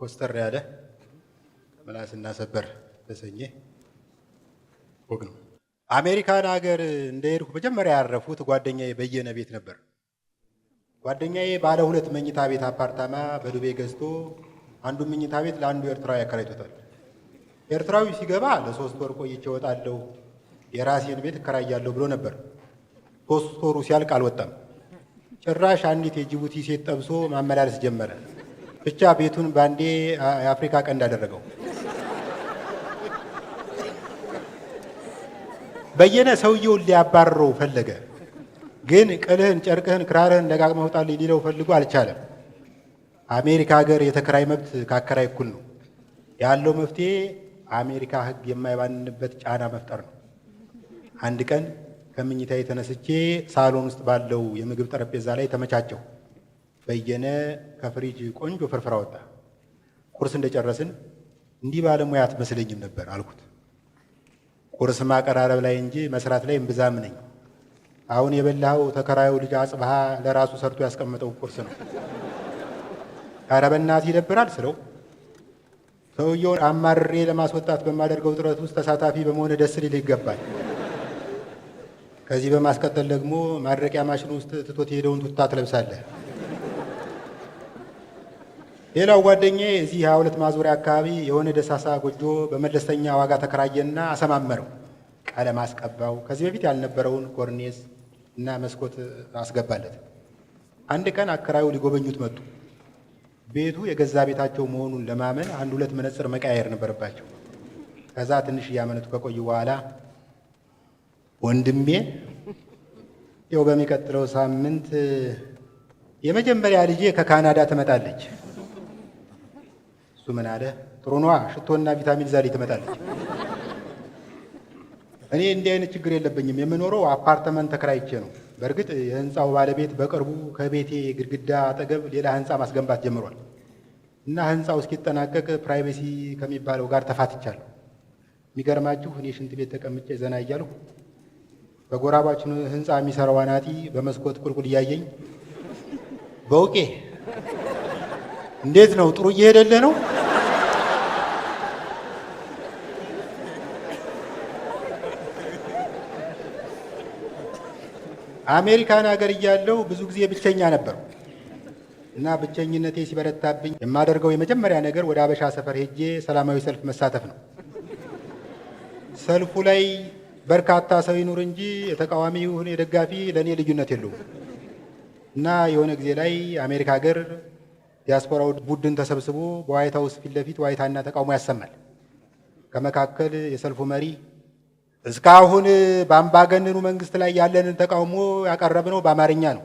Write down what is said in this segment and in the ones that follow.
ኮስተር ያለ ምላስና ሰበር ተሰኘ ወግ ነው። አሜሪካን ሀገር እንደሄድኩ መጀመሪያ ያረፉት ጓደኛዬ በየነ ቤት ነበር። ጓደኛዬ ባለ 2 መኝታ ቤት አፓርታማ በዱቤ ገዝቶ አንዱን መኝታ ቤት ለአንዱ ኤርትራዊ አከራይቶታል። ኤርትራዊ ሲገባ ለ3 ወር ቆይቼ እወጣለሁ የራሴን ቤት እከራያለሁ ብሎ ነበር። 3 ወሩ ሲያልቅ አልወጣም። ጭራሽ አንዲት የጅቡቲ ሴት ጠብሶ ማመላለስ ጀመረ። ብቻ ቤቱን ባንዴ የአፍሪካ ቀንድ አደረገው። በየነ ሰውየውን ሊያባርረው ፈለገ። ግን ቅልህን፣ ጨርቅህን፣ ክራርህን ደጋግመህ ውጣልኝ ሊለው ፈልጎ አልቻለም። አሜሪካ ሀገር የተከራይ መብት ካከራይ እኩል ነው። ያለው መፍትሄ አሜሪካ ሕግ የማይባንንበት ጫና መፍጠር ነው። አንድ ቀን ከምኝታ የተነስቼ ሳሎን ውስጥ ባለው የምግብ ጠረጴዛ ላይ ተመቻቸው። በየነ ከፍሪጅ ቆንጆ ፍርፍር አወጣ። ቁርስ እንደጨረስን እንዲህ ባለሙያ አትመስለኝም ነበር አልኩት። ቁርስ ማቀራረብ ላይ እንጂ መስራት ላይ እምብዛም ነኝ። አሁን የበላኸው ተከራዩ ልጅ አጽብሃ ለራሱ ሰርቶ ያስቀመጠው ቁርስ ነው። ኧረ በእናትህ ይደብራል ስለው ሰውየውን አማርሬ ለማስወጣት በማደርገው ጥረት ውስጥ ተሳታፊ በመሆን ደስ ሊል ይገባል። ከዚህ በማስቀጠል ደግሞ ማድረቂያ ማሽን ውስጥ ትቶት የሄደውን ቱታ ትለብሳለህ። ሌላው ጓደኛዬ እዚህ 22 ማዞሪያ አካባቢ የሆነ ደሳሳ ጎጆ በመለስተኛ ዋጋ ተከራየና አሰማመረው። ቀለም አስቀባው። ከዚህ በፊት ያልነበረውን ኮርኔስ እና መስኮት አስገባለት። አንድ ቀን አከራዩ ሊጎበኙት መጡ። ቤቱ የገዛ ቤታቸው መሆኑን ለማመን 1-2 መነጽር መቀያየር ነበረባቸው። ከዛ ትንሽ እያመነቱ ከቆዩ በኋላ ወንድሜ ይኸው በሚቀጥለው ሳምንት የመጀመሪያ ልጄ ከካናዳ ትመጣለች። እሱ ምን አለ? ጥሩ ነዋ፣ ሽቶና ቪታሚን ዛሬ ትመጣለች። እኔ እንዲህ አይነት ችግር የለብኝም። የምኖረው አፓርትመንት ተከራይቼ ነው። በእርግጥ የህንፃው ባለቤት በቅርቡ ከቤቴ ግድግዳ አጠገብ ሌላ ህንፃ ማስገንባት ጀምሯል እና ህንፃው እስኪጠናቀቅ ፕራይቬሲ ከሚባለው ጋር ተፋትቻለሁ። የሚገርማችሁ እኔ ሽንት ቤት ተቀምጬ ዘና እያልሁ በጎራባችን ህንፃ የሚሰራው አናጢ በመስኮት ቁልቁል እያየኝ በውቄ እንዴት ነው ጥሩ እየሄደልህ ነው? አሜሪካን ሀገር እያለሁ ብዙ ጊዜ ብቸኛ ነበርኩ እና ብቸኝነቴ ሲበረታብኝ የማደርገው የመጀመሪያ ነገር ወደ አበሻ ሰፈር ሄጄ ሰላማዊ ሰልፍ መሳተፍ ነው። ሰልፉ ላይ በርካታ ሰው ይኑር እንጂ የተቃዋሚ ይሁን የደጋፊ ለእኔ ልዩነት የለውም እና የሆነ ጊዜ ላይ አሜሪካ ሀገር ዲያስፖራው ቡድን ተሰብስቦ በዋይት ሀውስ ፊት ለፊት ዋይታና ተቃውሞ ያሰማል። ከመካከል የሰልፉ መሪ እስካሁን በአምባገነኑ መንግስት ላይ ያለንን ተቃውሞ ያቀረብነው በአማርኛ ነው።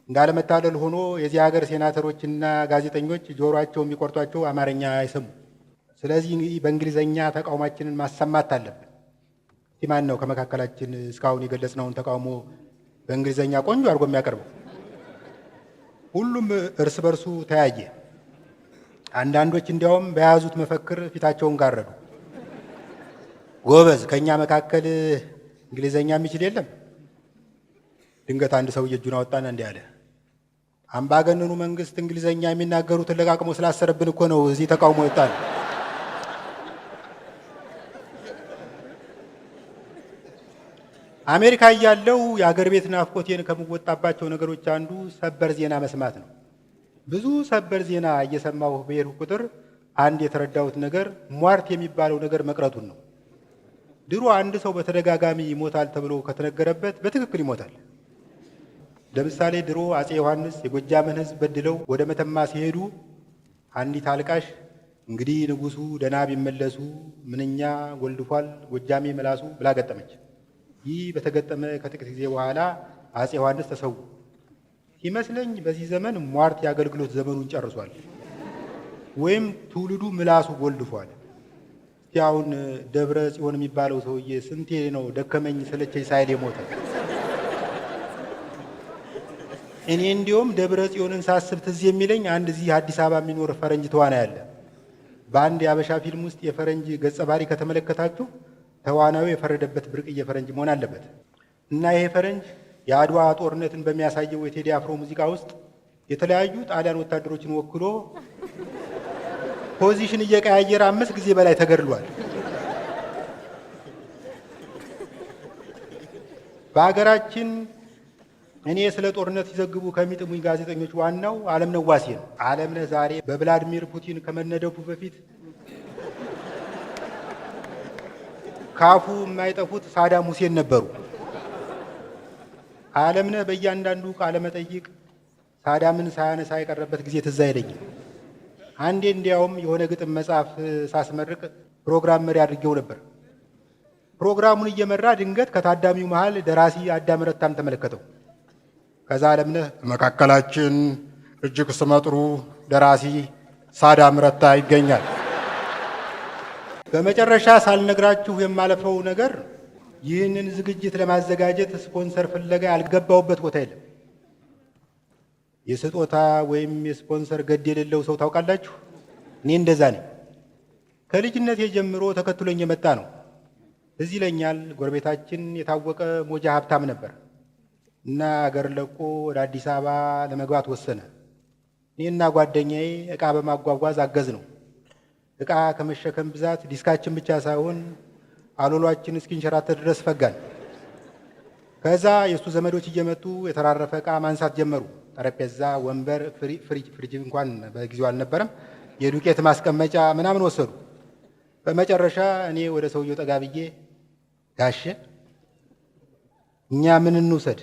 እንዳለመታደል ሆኖ የዚህ ሀገር ሴናተሮችና ጋዜጠኞች ጆሮአቸው የሚቆርጧቸው አማርኛ አይሰሙ። ስለዚህ በእንግሊዘኛ ተቃውሟችንን ማሰማት አለብን። ማን ነው ከመካከላችን እስካሁን የገለጽነውን ተቃውሞ በእንግሊዘኛ ቆንጆ አድርጎ የሚያቀርበው? ሁሉም እርስ በርሱ ተያየ። አንዳንዶች እንዲያውም በያዙት መፈክር ፊታቸውን ጋረዱ። ጎበዝ፣ ከኛ መካከል እንግሊዘኛ የሚችል የለም? ድንገት አንድ ሰውዬ እጁን አወጣና እንዲህ አለ፣ አምባገነኑ መንግስት እንግሊዘኛ የሚናገሩትን ለቃቅሞ ስላሰረብን እኮ ነው እዚህ ተቃውሞ ይወጣል። አሜሪካ እያለሁ የአገር ቤት ናፍቆቴን ከምወጣባቸው ነገሮች አንዱ ሰበር ዜና መስማት ነው። ብዙ ሰበር ዜና እየሰማሁ በሄድኩ ቁጥር አንድ የተረዳሁት ነገር ሟርት የሚባለው ነገር መቅረቱን ነው። ድሮ አንድ ሰው በተደጋጋሚ ይሞታል ተብሎ ከተነገረበት በትክክል ይሞታል። ለምሳሌ ድሮ አፄ ዮሐንስ የጎጃምን ሕዝብ በድለው ወደ መተማ ሲሄዱ አንዲት አልቃሽ እንግዲህ ንጉሱ ደህና ቢመለሱ ምንኛ ጎልድፏል ጎጃሜ መላሱ ብላ ገጠመች። ይህ በተገጠመ ከጥቂት ጊዜ በኋላ አፄ ዮሐንስ ተሰዉ። ይመስለኝ በዚህ ዘመን ሟርት የአገልግሎት ዘመኑን ጨርሷል፣ ወይም ትውልዱ ምላሱ ጎልድፏል። እስቲ አሁን ደብረ ጽዮን የሚባለው ሰውዬ ስንቴ ነው ደከመኝ ሰለቸኝ ሳይል የሞተ? እኔ እንዲያውም ደብረ ጽዮንን ሳስብ ትዝ የሚለኝ አንድ እዚህ አዲስ አበባ የሚኖር ፈረንጅ ተዋናይ አለ። በአንድ የአበሻ ፊልም ውስጥ የፈረንጅ ገጸ ባህሪ ከተመለከታችሁ ተዋናዩ የፈረደበት ብርቅዬ ፈረንጅ መሆን አለበት እና ይሄ ፈረንጅ የአድዋ ጦርነትን በሚያሳየው የቴዲ አፍሮ ሙዚቃ ውስጥ የተለያዩ ጣሊያን ወታደሮችን ወክሎ ፖዚሽን እየቀያየረ 5 ጊዜ በላይ ተገድሏል። በሀገራችን እኔ ስለ ጦርነት ሲዘግቡ ከሚጥሙኝ ጋዜጠኞች ዋናው አለምነህ ዋሴ ነው። አለምነህ ዛሬ በቭላድሚር ፑቲን ከመነደፉ በፊት ካፉ የማይጠፉት ሳዳም ሁሴን ነበሩ። አለምነህ በእያንዳንዱ ቃለ መጠይቅ ሳዳምን ሳያነሳ የቀረበት ጊዜ ትዝ አይለኝም። አንዴ እንዲያውም የሆነ ግጥም መጽሐፍ ሳስመርቅ ፕሮግራም መሪ አድርጌው ነበር። ፕሮግራሙን እየመራ ድንገት ከታዳሚው መሃል ደራሲ አዳም ረታን ተመለከተው። ከዛ አለምነህ መካከላችን እጅግ ስመጥሩ ደራሲ ሳዳም ረታ ይገኛል። በመጨረሻ ሳልነግራችሁ የማለፈው ነገር ይህንን ዝግጅት ለማዘጋጀት ስፖንሰር ፍለጋ ያልገባውበት ቦታ የለም። የስጦታ ወይም የስፖንሰር ገድ የሌለው ሰው ታውቃላችሁ? እኔ እንደዛ ነኝ። ከልጅነቴ ጀምሮ ተከትሎኝ የመጣ ነው። እዚህ ይለኛል ጎረቤታችን የታወቀ ሞጃ ሀብታም ነበር እና አገር ለቆ ወደ አዲስ አበባ ለመግባት ወሰነ። እኔና ጓደኛዬ ዕቃ በማጓጓዝ አገዝ ነው። ዕቃ ከመሸከም ብዛት ዲስካችን ብቻ ሳይሆን አሎሏችን እስኪንሸራተት ድረስ ፈጋን። ከዛ የእሱ ዘመዶች እየመጡ የተራረፈ ዕቃ ማንሳት ጀመሩ። ጠረጴዛ፣ ወንበር፣ ፍሪጅ እንኳን በጊዜው አልነበረም፣ የዱቄት ማስቀመጫ ምናምን ወሰዱ። በመጨረሻ እኔ ወደ ሰውየው ጠጋ ብዬ ጋሼ እኛ ምን እንውሰድ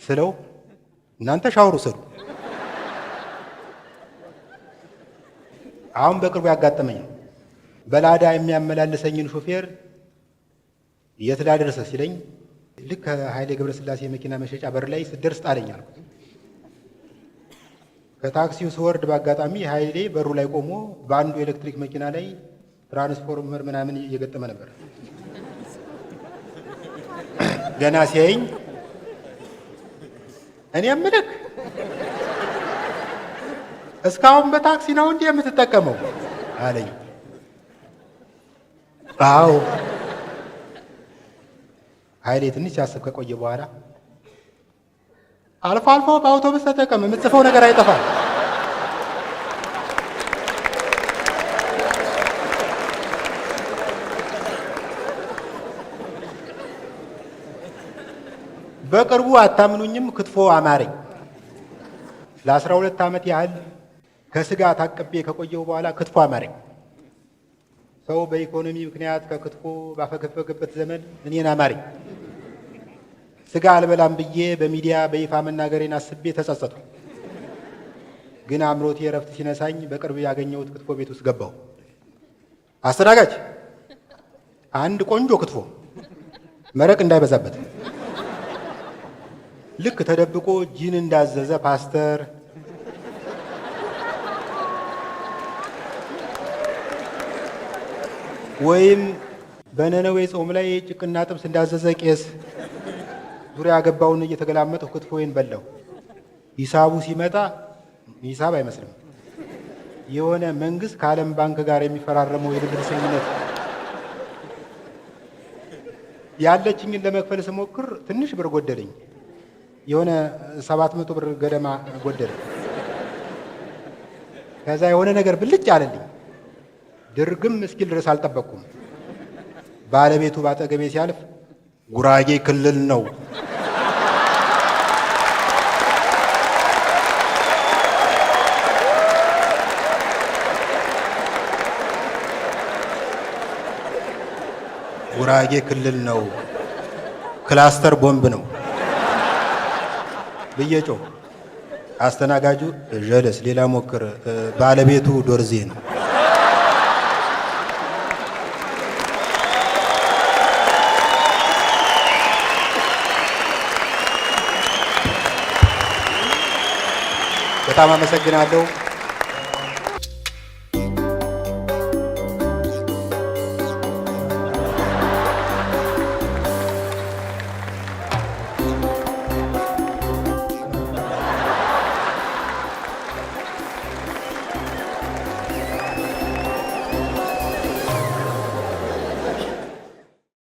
ስለው እናንተ ሻወር ውሰዱ። አሁን በቅርቡ ያጋጠመኝ ነው። በላዳ የሚያመላልሰኝን ሾፌር የት ላደርሰህ ሲለኝ ልክ ከኃይሌ ገብረስላሴ መኪና መሸጫ በር ላይ ስደርስ ጣለኝ አልኩት። ከታክሲው ስወርድ በአጋጣሚ ኃይሌ በሩ ላይ ቆሞ በአንዱ ኤሌክትሪክ መኪና ላይ ትራንስፎርመር ምናምን እየገጠመ ነበር። ገና ሲያየኝ እኔ ምልክ እስካሁን በታክሲ ነው እንዴ የምትጠቀመው አለኝ። አዎ። ኃይሌ ትንሽ ሲያስብ ከቆየ በኋላ አልፎ አልፎ በአውቶቡስ ተጠቀም፣ የምትጽፈው ነገር አይጠፋም። በቅርቡ አታምኑኝም ክትፎ አማረኝ። ለ12 ዓመት ያህል ከስጋ ታቅቤ ከቆየው በኋላ ክትፎ አማረኝ። ሰው በኢኮኖሚ ምክንያት ከክትፎ ባፈገፈገበት ዘመን እኔን አማረኝ። ስጋ አልበላም ብዬ በሚዲያ በይፋ መናገሬን አስቤ ተጸጸቱ። ግን አእምሮቴ እረፍት ሲነሳኝ በቅርብ ያገኘሁት ክትፎ ቤት ውስጥ ገባሁ። አስተናጋጅ፣ አንድ ቆንጆ ክትፎ መረቅ እንዳይበዛበት። ልክ ተደብቆ ጂን እንዳዘዘ ፓስተር ወይም በነነዌ ጾም ላይ ጭቅና ጥብስ እንዳዘዘ ቄስ ዙሪያ ገባውን እየተገላመጠው ክትፎዬን በላው። ሂሳቡ ሲመጣ ሂሳብ አይመስልም። የሆነ መንግስት ከዓለም ባንክ ጋር የሚፈራረመው የብድር ስምምነት ያለችኝን ለመክፈል ስሞክር ትንሽ ብር ጎደለኝ። የሆነ 700 ብር ገደማ ጎደለ። ከዛ የሆነ ነገር ብልጭ አለልኝ። ድርግም እስኪል ድረስ አልጠበቅኩም። ባለቤቱ ባጠገቤ ሲያልፍ ጉራጌ ክልል ነው ጉራጌ ክልል ነው፣ ክላስተር ቦምብ ነው ብዬ ጮህ። አስተናጋጁ ጀለስ ሌላ ሞክር፣ ባለቤቱ ዶርዜ ነው። በጣም አመሰግናለሁ።